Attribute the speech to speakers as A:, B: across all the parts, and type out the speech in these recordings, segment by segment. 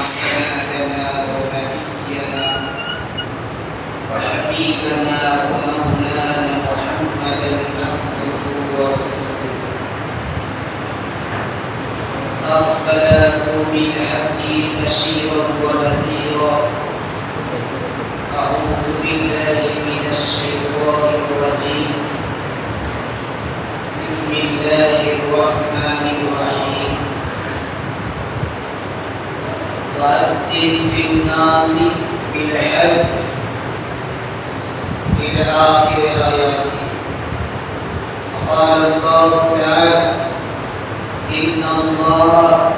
A: سيدنا ونبينا وحبيبنا ومولانا محمدا عبده ورسوله أرسله بالحق بشيرا ونذيرا. أعوذ بالله من الشيطان الرجيم. بسم الله الرحمن الرحيم. وأذن في الناس بالحج إلى آخر آياته. وقال الله تعالى: إن الله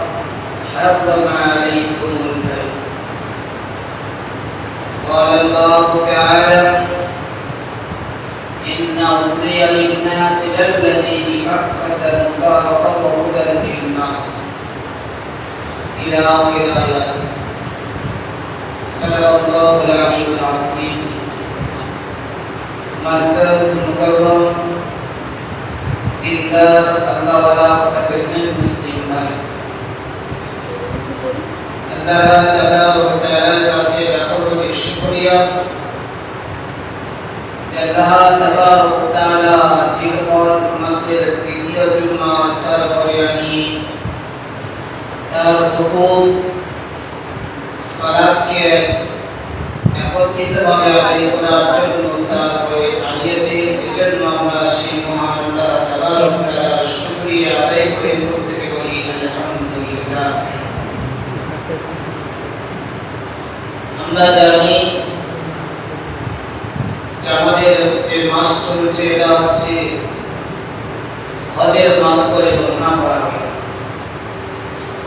A: حرم عليكم البيع. قال الله تعالى: إن أوحي للناس الذي بمكة مباركا وهدى للناس إلى آخر آياته. صدق الله العلي العظيم. معزز مكرم দিনদার আল্লাহ ওয়ালা মুতাকাব্বির মুসলিম ভাই, আল্লাহ তাবারক ওয়া তাআলার কাছে লাখো কোটি শুকরিয়া। আল্লাহ তাবারক ওয়া তাআলা জিলকর মসজিদ দ্বিতীয় জুমা তারপরে আনি তার হুকুম সালাতকে একত্রিতভাবে আদায় করার জন্য তারপরে আনিয়েছে। এজন্য আমরা সেই মহান আল্লাহ তাবারক ওয়া তাআলার শুকরিয়া আদায় করে প্রত্যেকে বলি আলহামদুলিল্লাহ। আমরা জানি যে আমাদের যে মাস চলছে এটা হচ্ছে হজের মাস করে গণনা করা হয়।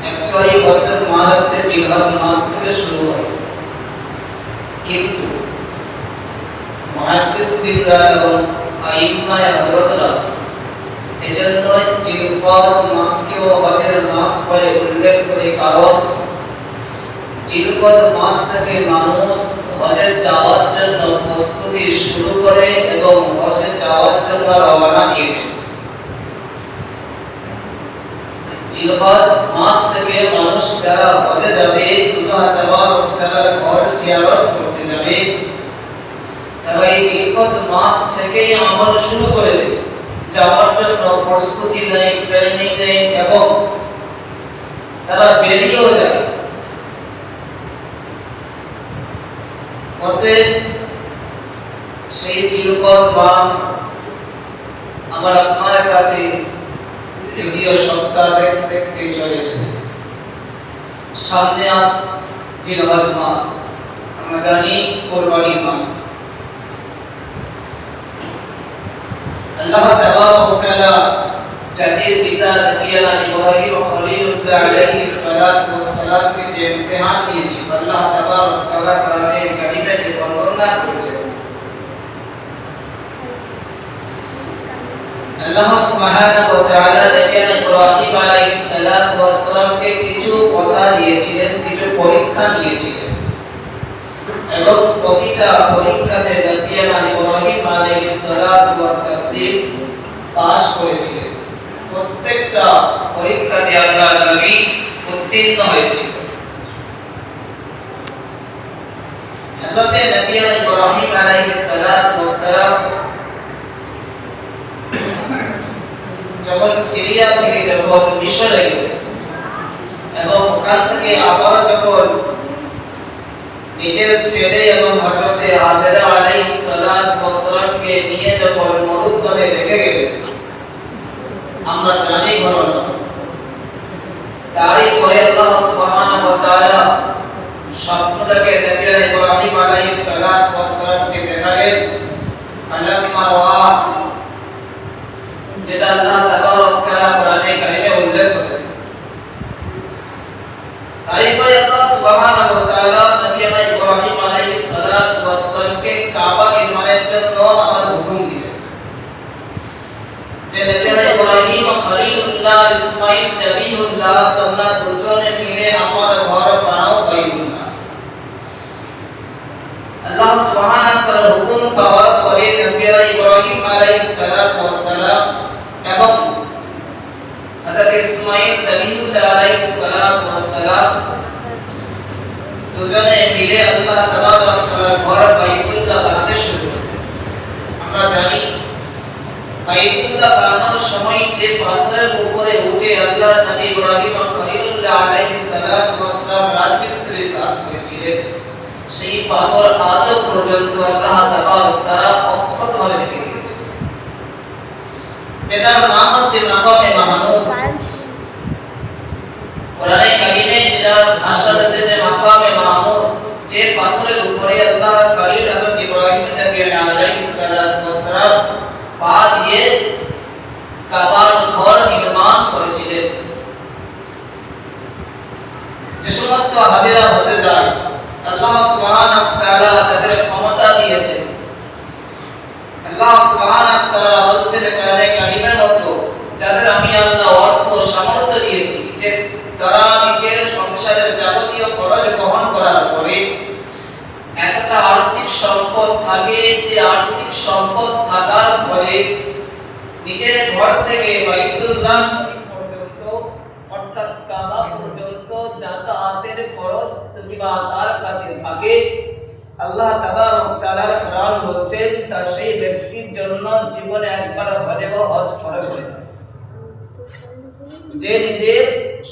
A: অ্যাকচুয়ালি বছরের মাস হচ্ছে জিলহজ মাস থেকে শুরু হয়, কিন্তু মুহাদ্দিসরা এবং আইম্মায়ে হযরতরা এজন্য জিলকদ মাসকেও হজের মাস বলে উল্লেখ করে, কারণ জিলকদ মাস থেকে মানুষ হজে যাওয়ার জন্য প্রস্তুতি শুরু করে এবং হজে যাওয়ার জন্য রওনা দিয়ে দেয়। জিলকদ মাস থেকে মানুষ যারা হজে যাবে, আল্লাহ তাবারক ওয়া তাআলার ঘর জিয়ারত করতে যাবে, তারা এই জিলকদ মাস থেকেই আমল শুরু করে দেয়, যাওয়ার জন্য প্রস্তুতি নেয়, ট্রেনিং নেয় এবং তারা বেরিয়েও যায়। অতএব সেই জিলকদ মাস আমার আপনার কাছে দ্বিতীয় সপ্তাহ দেখতে দেখতে চলে এসেছে। সামনে আর জিলহজ মাস, আমরা জানি কুরবানির মাস। আল্লাহ তাবারক ওয়া তাআলা জাতির পিতা নবিয়ানা ইব্রাহিম খলিলুল্লাহ আলাইহিস সালাতু ওয়াস সালাম কে যে ইমতিহান দিয়েছে, আল্লাহ তাবারক ওয়া তাআলা কোরআনে কারীমে যে বর্ণনা করেছেন, আল্লাহ সুবহানাহু ওয়া তাআলা নবিয়ানা ইব্রাহিম আলাইহিস সালাতু ওয়াস সালাম কে কিছু কথা দিয়েছিলেন, কিছু পরীক্ষা নিয়েছিলেন এবং প্রতিটা পরীক্ষাতে নবিয়ানা ইব্রাহিম আলাইহিস সালাতু ওয়াত তাসলিম পাস করেছিলেন। প্রত্যেকটা পরীক্ষাতে আল্লাহর নবী উত্তীর্ণ হয়েছিল। হযরত নবিয়ানা ইব্রাহিম আলাইহিস সালাতু ওয়াস সালাম যখন সিরিয়া থেকে যখন মিশরে গেলেন এবং ওখান থেকে আবার যখন নিজের ছেলে এবং হযরত হাজরা আলাইহিস সালাতু ওয়াস সালামকে নিয়ে যখন মরুদ্যানে রেখে গেলেন, আমরা জানি ঘটনা। তারই পরে আল্লাহ সুবহানাহু ওয়া তাআলা স্বপ্ন দেখে নবিয়ানা ইব্রাহিম আলাইহিস সালাতু ওয়াস সালামকে দেখালেন। ফালাম্মা রাআ, যেটা আল্লাহ তাবারক ওয়া তাআলা কোরআনে কারীমে উল্লেখ করেছেন। তারই পরে আল্লাহ সুবহানাহু ওয়া তাআলা নবিয়ানা ইব্রাহিম আলাইহিস সালাতু ওয়াস সালামকে কাবা নির্মাণের জন্য আমার হুকুম দিলেন যে নবিয়ানা ইব্রাহিম খলিলুল্লাহ ইসমাঈল জাবিহুল্লাহ, তোমরা দুজনে মিলে আমার ঘর বানাও বাইতুল্লাহ। আল্লাহ সুবহানাহু ওয়া তাআলার হুকুম পাওয়ার পরে নবিয়ানা ইব্রাহিম আলাইহিস সালাতু ওয়াস সালাম এবং হযরত ইসমাঈল জাবিহুল্লাহ আলাইহিস সালাতু ওয়াস সালাম দুজনে মিলে আল্লাহ তাবারক তাআলার ঘর বাইতুল্লাহ বানাতে শুরু করলেন। আমরা জানি বাইতুল্লাহ বানানোর সময় যে পাথরের উপরে উঠে আল্লাহর নবী ইব্রাহিম খলিলুল্লাহ আলাইহিস সালাতু ওয়াস সালাম রাজমিস্ত্রির কাজ করেছিলেন, সেই পাথর আজও পর্যন্ত আল্লাহ তাবারক তাআলা অক্ষতভাবে রেখে দিয়েছেন, যেটার নাম হচ্ছে মাকামে মাহমুদ। কোরআনে কারিমে যেটার ভাষা আছে যে মাকামে মাহমুদ, যে পাথরের উপরে আল্লাহর খলিল হযরত ইব্রাহিম নবী আলাইহিস সালাতু ওয়াস সালাম পা দিয়ে কাবার ঘর নির্মাণ করেছিলেন। যে সমস্ত হাজিরা হতে যায় আল্লাহ সুবহানাহু ওয়া তাআলা তাদের ক্ষমতা দিয়েছেন। আল্লাহ সুবহানাহু ওয়া তাআলা বলছেন কোরআনে কারিমের মধ্যে, যাদের আমি আল্লাহ অর্থ সামর্থ্য দিয়েছি যে তারা নিজের সংসারের যাবতীয় খরচ বহন করার পরে এতটা আর্থিক সম্পদ থাকে যে আর্থিক সম্পদ থাকার ফলে নিজের ঘর থেকে বাইতুল্লাহ পর্যন্ত অর্থাৎ কাবা পর্যন্ত যাতায়াতের খরচ কিংবা তার কাছে থাকে, আল্লাহ তাবারক তাআলার কোরআন বলছেন তার সেই ব্যক্তির জন্য জীবনে একবার হলেও হজ খরচ হয়ে যায়। যে নিজের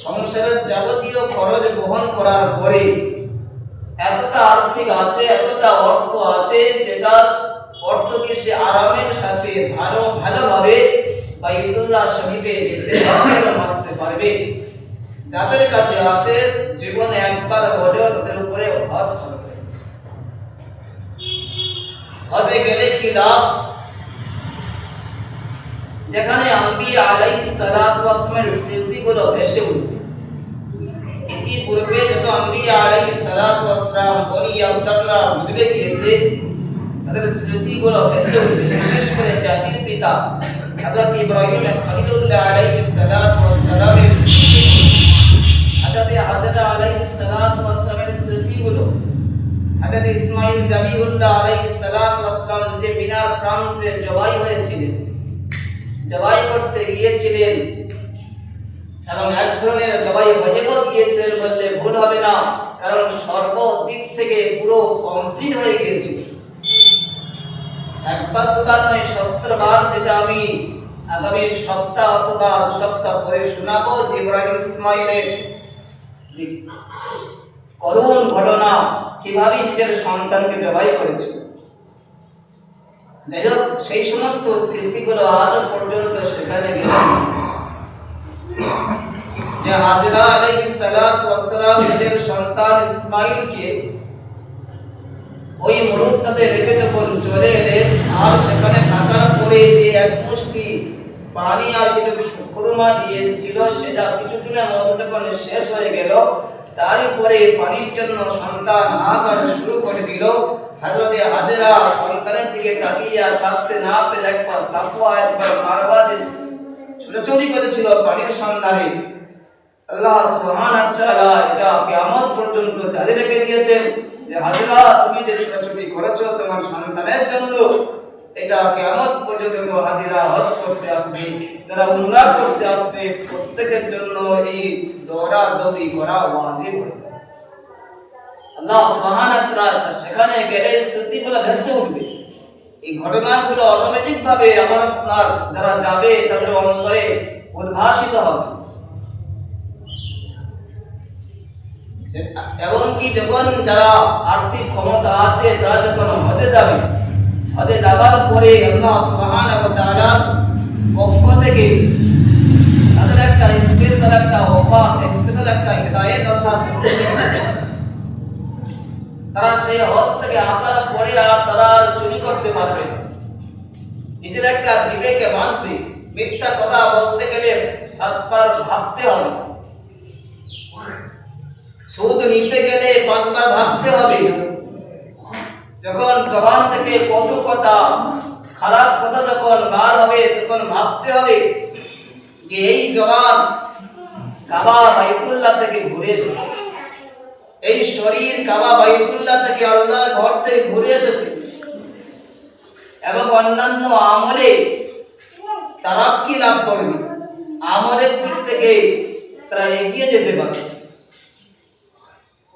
A: সংসারের যাবতীয় খরচ বহন করার পরে এতটা আর্থিক আছে, এতটা অর্থ আছে, যেটা অর্থ দিয়ে সে আরামের সাথে ভালোভাবে বাইতুল্লাহ শরীফে যেতে আসতে পারবে, যাদের কাছে আছে জীবনে একবার হলেও তাদের উপরে হজ খরচ হয়। হজে গেলে কি লাভ? যেখানে আম্বিয়া আলাইহিস সালাতু ওয়াস সালামের স্মৃতিগুলো ভেসে উঠবে। ইতিপূর্বে যত আম্বিয়া আলাইহিস সালাতু ওয়াস সালাম বনি আব্দুল্লাহ গুজরে গিয়েছে, তাদের স্মৃতিগুলো ভেসে উঠবে। বিশেষ করে জাতির পিতা হযরত ইব্রাহিম খলিলুল্লাহ আলাইহিস সালাতু ওয়াস সালামের হযরত হাজরা আলাইহিস সালাতু ওয়াস সালামের স্মৃতিগুলো, হযরত ইসমাঈল জাবিউল্লাহ আলাইহিস সালাতু ওয়াস সালাম যে বিনা প্রান্তে জবাই হয়েছিলেন, জবাই করতে গিয়েছিলেন এবং এক ধরনের জবাই হয়েও গিয়েছিলেন বললে ভুল হবে না, কারণ সর্বদিক থেকে পুরো কমপ্লিট হয়ে গিয়েছিল। একবার দুবার নয়, 70 বার, যেটা আমি আগামী সপ্তাহ অথবা সপ্তাহ পরে শোনাবো যে ইব্রাহিম ইসমাঈলের করুণ ঘটনা, কিভাবে নিজের সন্তানকে জবাই করেছিল। যাই হোক, সেই সমস্ত স্মৃতিগুলো আজও পর্যন্ত সেখানে গেছে। যে হাজরা আলাইহিস সালাতু ওয়াস সালাম নিজের সন্তান ইসমাঈলকে ওই মরুদ্যানে রেখে যখন চলে এলেন, আর সেখানে থাকার পরে যে এক মুষ্টি পানি আর কিছু খুরমা দিয়ে এসেছিল, সেটা কিছুদিনের মধ্যে যখন শেষ হয়ে গেল, তারপরে পানির জন্য সন্তান হাহাকার শুরু করে দিল। হযরতে হাজরা সন্তানের দিকে তাকিয়ে থাকতে না পেরে একবার সাফওয়া একবার মারওয়া ছোটাছুটি করেছিল পানির সন্ধানে। আল্লাহ সুবহানাহু ওয়া তাআলা এটা কিয়ামত পর্যন্ত জারি রেখে দিয়েছেন যে হাজরা, তুমি যে ছোটাছুটি করেছো তোমার সন্তানের জন্য, এটা কিয়ামত পর্যন্ত হাজরা হজ করতে আসবে, যারা উমরা করতে আসবে, প্রত্যেকের জন্য এই দৌড়াদৌড়ি করা ওয়াজিব হয়ে যায়। আল্লাহ সুবহানাহু ওয়া তাআলা সেখানে গেলে স্মৃতিগুলো ভেসে উঠবে। এই ঘটনাগুলো অটোমেটিক ভাবে আপনার যারা যাবে তাদের অন্তরে উদ্ভাসিত হবে। এমনকি যখন যারা আর্থিক ক্ষমতা আছে তারা যখন হজে যাবে, হজে যাবার পরে আল্লাহ সুবহানাহু ওয়া তাআলা পক্ষ থেকে তাদের একটা স্পেশাল একটা অফার, স্পেশাল একটা হিদায়াত আল্লাহ তারা সেই হজ থেকে আসার পরে আর তারা চুরি করতে পারবে না। নিজের একটা বিবেকে মানবে, মিথ্যা কথা বলতে গেলে 7 বার ভাবতে হবে, সুদ নিতে গেলে 5 বার ভাবতে হবে, যখন জবান থেকে কটু কথা খারাপ কথা যখন বার হবে তখন ভাবতে হবে যে এই জবান কাবা বাইতুল্লাহ থেকে ঘুরে এসেছে, এই শরীর কাবা বাইতুল্লাহ থেকে আল্লাহর ঘর থেকে ঘুরে এসেছে, এবং অন্যান্য আমলে তারাক্কি লাভ করবে, আমলের দিক থেকে তারা এগিয়ে যেতে পারবে।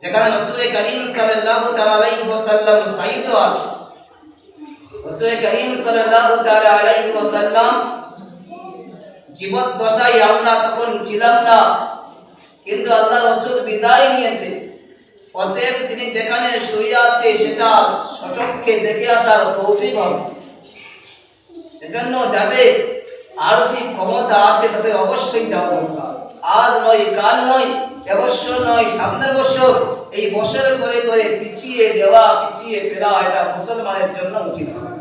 A: যেখানে রাসূল করিম সাল্লাল্লাহু তাআলা আলাইহি ওয়াসাল্লাম সাইয়্যিদ আছে। রাসূল করিম সাল্লাল্লাহু তাআলা আলাইহি ওয়াসাল্লাম জীবদ্দশায় আমরা তখন ছিলাম না, কিন্তু আল্লাহ রাসূল বিদায় নিয়েছে। অতএব তিনি যেখানে শুয়ে আছে সেটা সচক্ষে দেখে আসার তৌফিক হবে। সেজন্য যাদের আর্থিক ক্ষমতা আছে তাদের অবশ্যই যাওয়া দরকার। আজ নয়, কাল নয়, এবছর নয়, সামনের বছর, এই বছর করে করে পিছিয়ে দেওয়া, পিছিয়ে ফেরা এটা মুসলমানের জন্য উচিত নয়।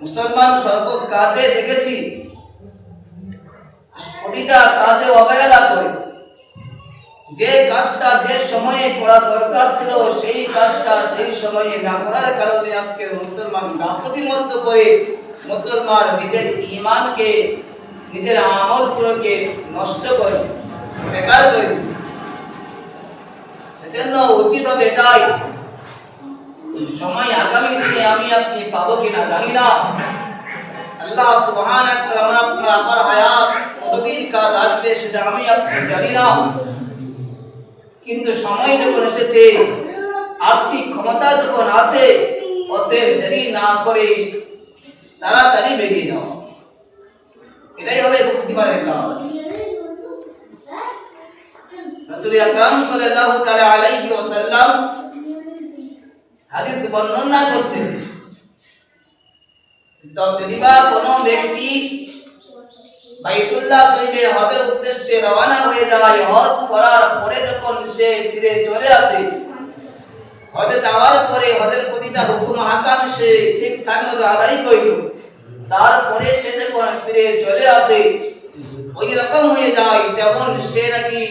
A: মুসলমান সর্ব কাজে দেখেছি প্রতিটা কাজে অবহেলা করে। যে কাজটা যে সময়ে করা দরকার ছিল সেই কাজটা সেই সময়ে না করার কারণে আজকে মুসলমান গাফলতির মধ্যে পড়ে মুসলমান নিজের ঈমানকে, নিজের আমলগুলোকে নষ্ট করে দিচ্ছে, বেকার করে দিচ্ছে। সেজন্য উচিত হবে এটাই, সময় আগামী দিনে আমি আপনি পাবো কিনা জানি না। আল্লাহ সুবহানাহু ওয়া তাআলা আপনার আমার হায়াত কতদিন কার রাখবে সেটা আমি আপনি জানি না, কিন্তু সময় যখন এসেছে, আর্থিক ক্ষমতা যখন আছে, অতএব দেরি না করে তাড়াতাড়ি বেরিয়ে যাও, এটাই হবে বুদ্ধিমানের কাজ। রাসূল আকরাম সাল্লাল্লাহু তাআলা আলাইহি ওয়াসাল্লাম হাদিস বর্ণনা করছেন, যদি বা কোনো ব্যক্তি বাইতুল্লাহ শরীফে হজের উদ্দেশ্যে রওনা হয়ে যায়, হজ করার পরে যখন সে ফিরে চলে আসে, হজে যাওয়ার পরে হজের প্রতিটা হুকুম আহকাম সে ঠিকঠাক মতো আদায় করল, তারপরে সে যখন ফিরে চলে আসে ওই রকম হয়ে যায় যেমন সে নাকি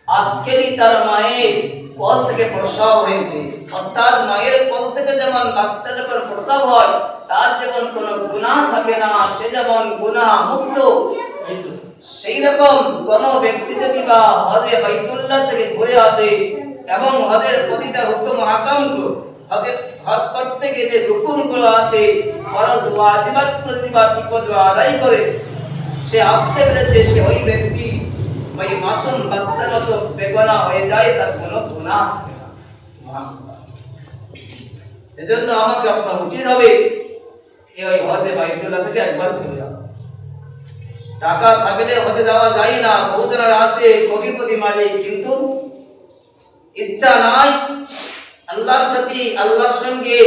A: আজকেরই তার মায়ের কোল থেকে প্রসব হয়েছে। অর্থাৎ মায়ের কোল থেকে যেমন বাচ্চা যখন প্রসব হয় তার যেমন কোনো গুনাহ থাকে না, সে যেমন গুনাহ মুক্ত, সেই রকম কোন ব্যক্তি যদি বা হজে বাইতুল্লাহ থেকে ঘুরে আসে এবং হজের প্রতিটা হুকুম আহকামগুলো, হজ করতে গিয়ে যে রুকুনগুলো আছে, ফরজ ওয়াজিবাতগুলো যদি বা ঠিকমতো আদায় করে সে আসতে পেরেছে, সে ওই ব্যক্তি ওই মাসুম বাচ্চার মতো বেগুনাহ হয়ে যায়, তার কোনো গুনাহ থাকে না। সুবহানাল্লাহ। এজন্য আমাকে আপনার উচিত হবে এই হজে বাইতুল্লাহ থেকে একবার ঘুরে আসা। টাকা থাকলে হজে যাওয়া যায় না, বহুজনের আছে কোটিপতি মালিক, কিন্তু ইচ্ছা নাই আল্লাহর সাথে, আল্লাহর সঙ্গে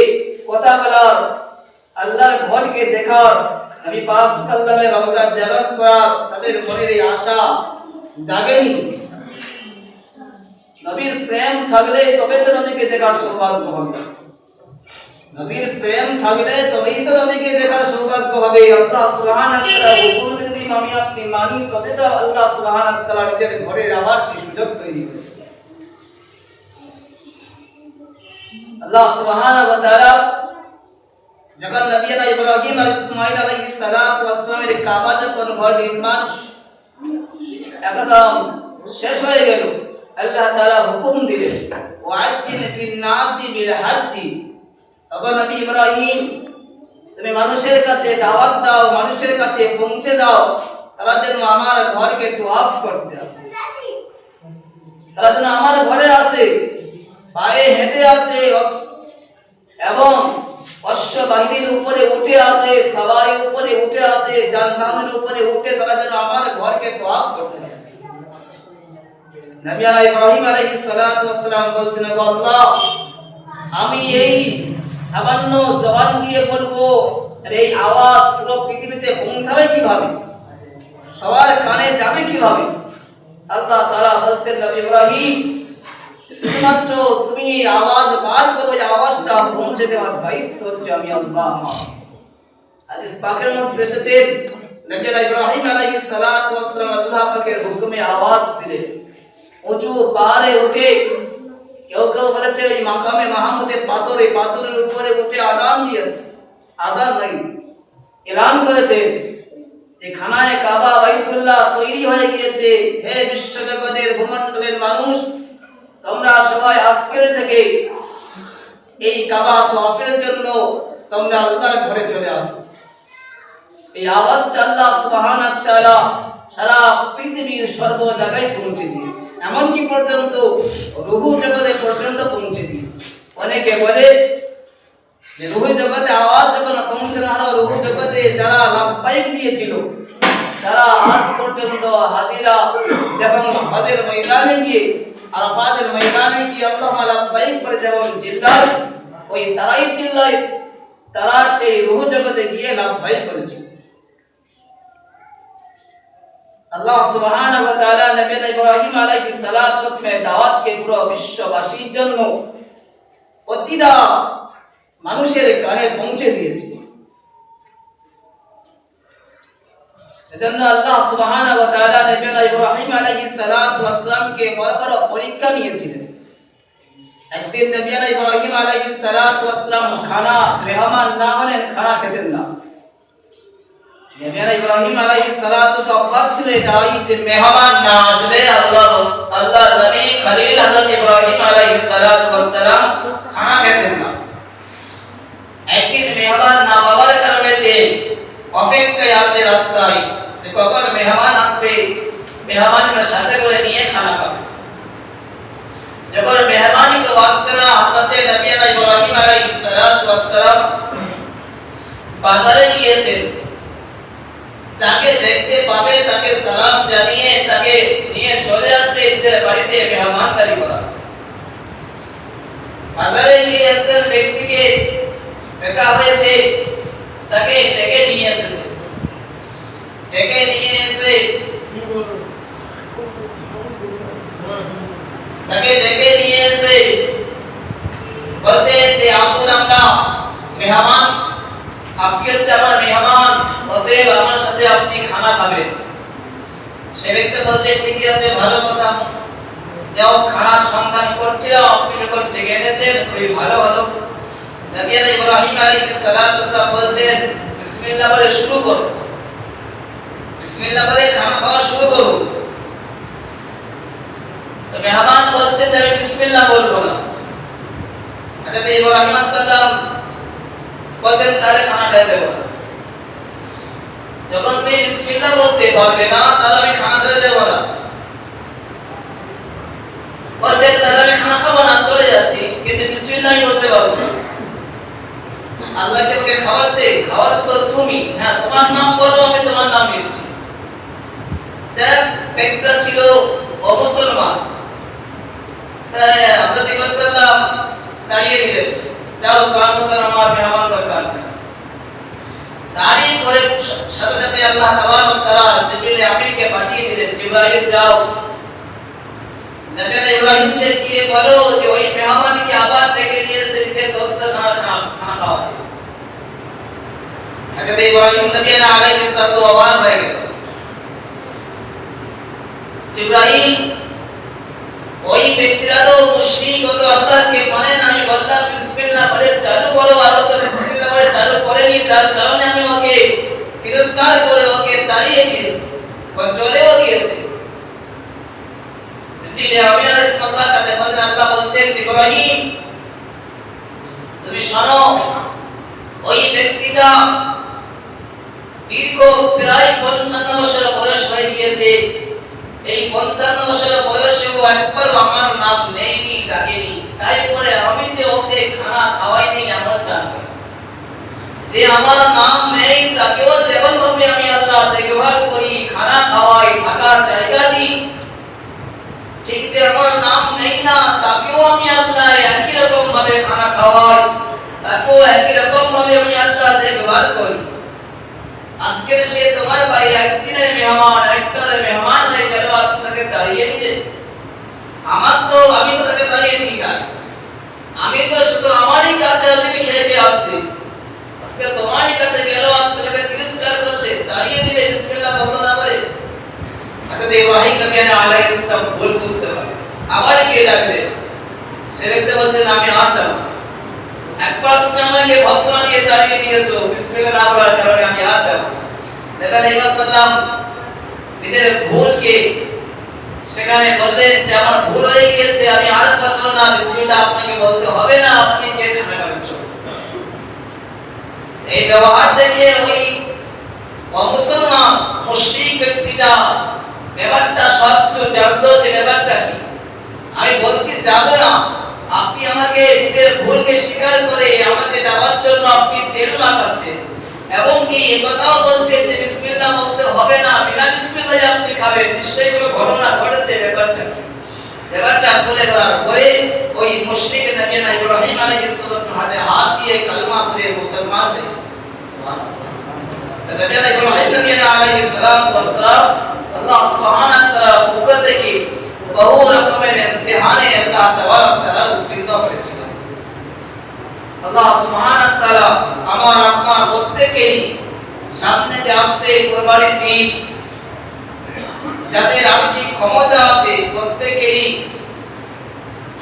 A: কথা বলার, আল্লাহর ঘরকে দেখার, নবী পাক সাল্লাল্লাহু আলাইহি রওজা জিয়ারত করার তাদের মনের এই আশা জাগেনি। নবীর প্রেম থাকলে তবে তো নবীকে দেখার সৌভাগ্য হবে, নবীর প্রেম থাকলে তবেই তো নবীকে দেখার সৌভাগ্য হবে। আল্লাহ সুবহানাহু ওয়া তাআলা হুকুম যদি আমি আপনি মানি তবে তো আল্লাহ সুবহানাহু ওয়া তাআলা নিজের ঘরে আবার সেই সুযোগ তৈরি করবে। আল্লাহ সুবহানাহু ওয়া তাআলা যখন নবী ইব্রাহিম আর ইসমাঈল আলাইহিস সালাতু ওয়াস সালামের কাবা যখন ঘর নির্মাণ একদম শেষ হয়ে গেল, আল্লাহ তাআলা হুকুম দিলেন ওয়াজ্জিন ফিন নাসি বিল হজ্জি, তখন নবী ইব্রাহিম তুমি মানুষের কাছে দাওয়াত দাও, মানুষের কাছে পৌঁছে দাও, তারা যেন আমার ঘরকে তওয়াফ করতে আসে, তারা যেন আমার ঘরে আসে, পায়ে হেঁটে আসে এবং অশ্ব বাহিনীর উপরে উঠে আসে, সওয়ারির উপরে উঠে আসে, যানবাহনের উপরে উঠে তারা যেন আমার ঘরকে তওয়াফ করতে আসে। নবী ইব্রাহিম আলাইহিস সালাতু ওয়াস সালাম বলছেন, আল্লাহ আমি এই সামান্য জবান দিয়ে বলবো, এই আওয়াজ পুরো পৃথিবীতে পৌঁছাবে কিভাবে, সবার কানে যাবে কিভাবে? আল্লাহ তাআলা বলছেন, নবী ইব্রাহিম শুধুমাত্র তুমি আওয়াজ বার করো, এই আওয়াজটা পৌঁছে দেওয়ার দায়িত্ব হচ্ছে আমি আল্লাহ। হাদিস পাকের মধ্যে এসেছে নবী ইব্রাহিম আলাইহিস সালাতু ওয়াস সালাম আল্লাহ পাকের হুকুমে আওয়াজ দিলেন, উঁচু পাহাড়ে উঠে, কেউ কেউ বলেছে ওই মাকামে মাহমুদে পাথরের উপরে উঠে আযান দিয়েছে, আযান নাই, এলান করেছে যে খানায়ে কাবা বাইতুল্লাহ তৈরি হয়ে গিয়েছে, হে বিশ্বজগতের ভূমণ্ডলের মানুষ, তোমরা সবাই আজকের থেকে এই কাবা তওয়াফের জন্য তোমরা আল্লাহর ঘরে চলে আসো। এই আওয়াজটা আল্লাহ সুবহানাহু ওয়া তাআলা সারা পৃথিবীর সর্ব জায়গায় পৌঁছে দিয়েছে, এমনকি পর্যন্ত রুহু জগতে পর্যন্ত পৌঁছে দিয়েছে। অনেকে বলে যে রুহু জগতে আওয়াজ যখন পৌঁছানো হলো, রুহু জগতে যারা লাভবাইক দিয়েছিল, তারা আজ পর্যন্ত হাজিরা যেমন হজের ময়দানে গিয়ে, আরাফাতের ময়দানে গিয়ে আল্লাহুম্মা লাব্বাইক করে যেমন চিল্লায়, ওই তারাই চিল্লায়, তারা সেই রুহু জগতে গিয়ে লাভবাইক করেছিল। আল্লাহ সুবহানাহু ওয়া তাআলা নবী ইব্রাহিম আলাইহিস সালাতু ওয়াস সালামের দাওয়াতকে পুরো বিশ্ববাসীর জন্য প্রতিটা মানুষের কানে পৌঁছে দিয়েছিল। সেজন্য আল্লাহ সুবহানাহু ওয়া তাআলা নবী ইব্রাহিম আলাইহিস সালাতু ওয়াস সালামকে বড় বড় পরীক্ষা নিয়েছিলেন। একদিন নবী ইব্রাহিম আলাইহিস সালাতু ওয়াস সালাম খানা মেহমান না হলেন, খানা খেতেন না। নবী ইব্রাহিম আলাইহিস সালাতু অভ্যাস ছিল এটাই যে মেহমান না আসলে আল্লাহর নবী খলিল হযরত ইব্রাহিম আলাইহিস সালাতু ওয়াস সালাম খানা খেতেন না। একদিন মেহমান না পাওয়ার কারণে অপেক্ষায় আছে রাস্তায় যে কখন মেহমান আসবে, মেহমানের সাথে করে নিয়ে খানা খাবে। যখন মেহমানই কেউ আসছে না, হযরত নবী ইব্রাহিম আলাইহিস সালাতু ওয়াস সালাম বাজারে গিয়েছেন, যাকে দেখতে পাবে তাকে সালাম জানিয়ে তাকে নিয়ে চলে আসবে যে বাড়িতে মেহমানদারি করা। বাজারে গিয়ে একজন ব্যক্তিকে দেখা হয়েছে, তাকে ডেকে নিয়ে এসেছে। ডেকে নিয়ে এসে বলছেন যে আসুন আমরা মেহমান, আপনি হচ্ছে আমার মেহমান, অতএব আমার সাথে আপনি খানা খাবেন। সে ব্যক্তি বলছে ঠিক আছে, ভালো কথা, যাও খানার সন্ধান করছিলাম, আপনি যখন ডেকে এনেছেন খুবই ভালো হলো। নবী ইব্রাহিম আলাইহিস সালাতু ওয়াস সালাম বলছেন বিসমিল্লাহ বলে শুরু করো, বিসমিল্লাহ বলে খানা খাওয়া শুরু করো। তো মেহমান বলছেন যে আমি বিসমিল্লাহ বলবো না। হযরত ইব্রাহিম সাল্লাম বলছেন তাহলে খানা খেতে দেব না। যখন তুমি বিসমিল্লাহ বলতে পারবে না তাহলে আমি খানা খেতে দেব না। বলছেন তাহলে আমি খানা খাবো না, চলে যাচ্ছি, কিন্তু বিসমিল্লাহ বলতে পারবো না। আল্লাহ তোমাকে খাওয়াচ্ছে তো তুমি, হ্যাঁ তোমার নাম বলো, আমি তোমার নাম নিচ্ছি। দেখ ব্যক্তিরা ছিল অমুসলমান, তাই হযরত ইব্রাহিম সাল্লাম দাঁড়িয়ে দিলেন, যাও তোমার মতন আমার মেহমান দরকার নেই। তারিফ করে সাথে সাথে আল্লাহ তাবারক ওয়া তাআলা জিবরিল আমিনকে পাঠিয়ে দিলেন, জিবরাইল যাও নবী ইব্রাহিমকে গিয়ে বলো যে ওই মেহমানকে আবার ডেকে নিয়ে এসে নিজের দস্তরখানা খানা খাওয়াতে। হযরত ইব্রাহিম নবী আলাইহিস সালাম হয়ে গেল। জিবরাইল ওই ব্যক্তিরা তো মুশরিক, ও তো আল্লাহকে মানে না। আমি বললাম বিসমিল্লাহ বলে চালু করো, আর ও তো বিসমিল্লাহ বলে চালু করেনি, তার কারণে আমি ওকে তিরস্কার করে ওকে তাড়িয়ে দিয়েছি, ও চলেও গিয়েছে। জিবরিল আমিন আলাইহিস সালামের কাছে বলেন, আল্লাহ বলছেন ইব্রাহিম তুমি শোনো, ওই ব্যক্তিটা দীর্ঘ প্রায় 55 বছর বয়স হয়ে গিয়েছে। এই 55 বছর বয়সেও একবার আমার নাম নেইনি, ডাকেনি। তাই পরে আমি যে ওকে খানা খাওয়াইনি এমনটা নয়, যে আমার নাম নেই তাকেও যেমন ভাবে আমি আল্লাহ দেখভাল করি, খানা খাওয়াই, থাকার জায়গা দিই, ঠিক যে আমার নাম নেই না তাকেও আমি আল্লাহ একই রকম ভাবে খানা খাওয়াই, তাকেও একই রকম ভাবে আমি আল্লাহ দেখভাল করি। আজকের সে তোমার বাড়ির একদিনের মেহমান, একবারের মেহমান হয়ে গেল, আপনাকে তাড়িয়ে দিলে। আমি তো তাকে তাড়িয়ে দিই না, আমি তো শুধু আমারই কাছে তিনি খেয়ে খেয়ে আসছি। আজকে তোমারই কাছে গেল, আপনি তাকে তিরস্কার করলে, তাড়িয়ে দিলে, বিসমিল্লাহ বলতে না বলে। হযরত ইব্রাহিম নবী আলাইহিস সালাম ভুল বুঝতে পারে, আবার গিয়ে ডাকলে। সে ব্যক্তি বলছে আমি আর যাব না, একবার তুমি আমাকে ভৎসনা দিয়ে তাড়িয়ে দিয়েছো, বিসমিল্লাহ না বলার কারণে আমি আর যাব না। নবী সাল্লাল্লাহু নিজের ভুলকে সেখানে বললেন যে আমার ভুল হয়ে গিয়েছে, আমি আর বলবো না, বিসমিল্লাহ আপনাকে বলতে হবে না, আপনি গিয়ে খানা খাবেন। এই ব্যবহার দেখে ওই অমুসলমান মুশরিক ব্যক্তিটা ব্যাপারটা সত্য জানলো যে ব্যাপারটা কি। আমি বলছি যাব না, আপনি আমাকে নিজের ভুলকে স্বীকার করে আমাকে যাওয়ার জন্য আপনি তেল মাখাচ্ছেন এবং কি একথাও বলছেন যে বিসমিল্লাহ বলতে হবে না, বিনা বিসমিল্লাহ আপনি খাবেন। নিশ্চয়ই কোনো ঘটনা ঘটেছে, ব্যাপারটা কি? ব্যাপারটা খুলে বলার পরে ওই মুশরিক নবী ইব্রাহিম আলাইহিস সালাম হাতে হাত দিয়ে কালমা পড়ে মুসলমান হয়ে গেছে। সুবহানাল্লাহ। নবী ইব্রাহিম আলাইহিস সালাম আল্লাহ সুবহানাহু ওয়া তাআলার পক্ষ থেকে বহু রকমের ইমতিহানে আল্লাহ তাআলা উত্তীর্ণ করেছিলেন। আল্লাহ সুবহানাহু ওয়া তাআলা আমার আপনার প্রত্যেককেই সামনে যে আসছে কুরবানির দিন, যাদের আর্থিক ক্ষমতা আছে প্রত্যেকেই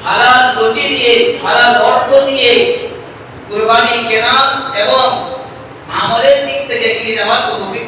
A: হালাল রুজি দিয়ে, হালাল অর্থ দিয়ে কুরবানি কেনা এবং আমলের দিক থেকে এগিয়ে যাওয়ার তৌফিক